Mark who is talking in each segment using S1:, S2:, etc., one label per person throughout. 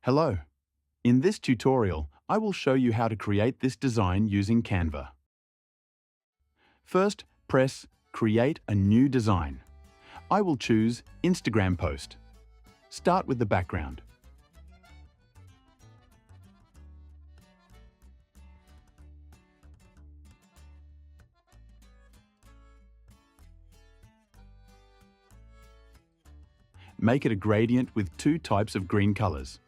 S1: Hello. In this tutorial, I will show you how to create this design using Canva. First, press Create a new design. I will choose Instagram post. Start with the background. Make it a gradient with 2 types of green colors.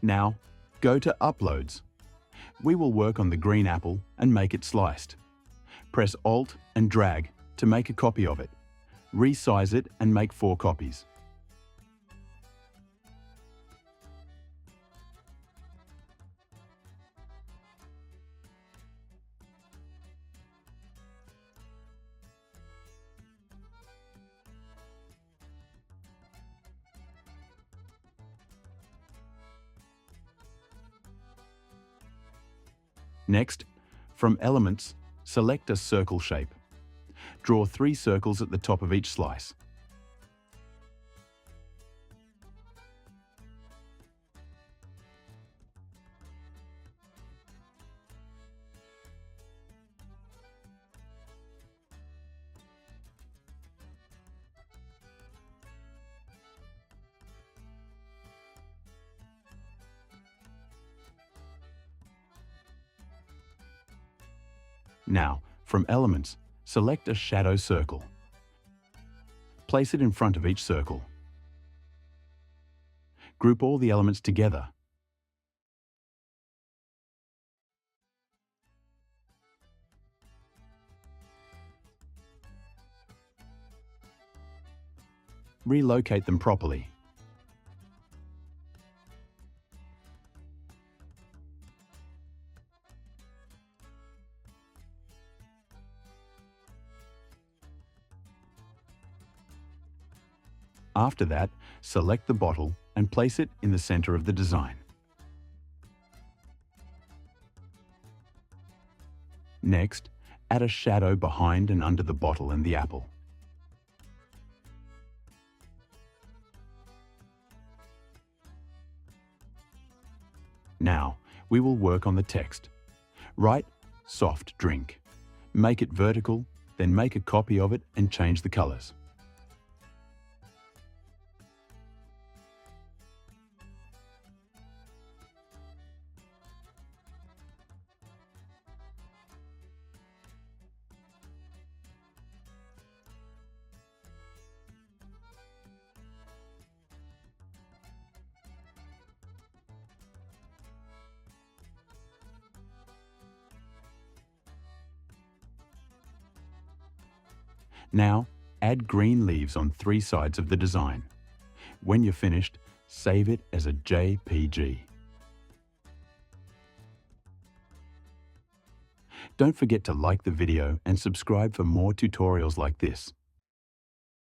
S1: Now, go to Uploads. We will work on the green apple and make it sliced. Press Alt and drag to make a copy of it. Resize it and make 4 copies. Next, from Elements, select a circle shape. Draw 3 circles at the top of each slice. Now, from Elements, select a shadow circle. Place it in front of each circle. Group all the elements together. Relocate them properly. After that, select the bottle and place it in the center of the design. Next, add a shadow behind and under the bottle and the apple. Now, we will work on the text. Write soft drink. Make it vertical, then make a copy of it and change the colors. Now, add green leaves on 3 sides of the design. When you're finished, save it as a JPG. Don't forget to like the video and subscribe for more tutorials like this.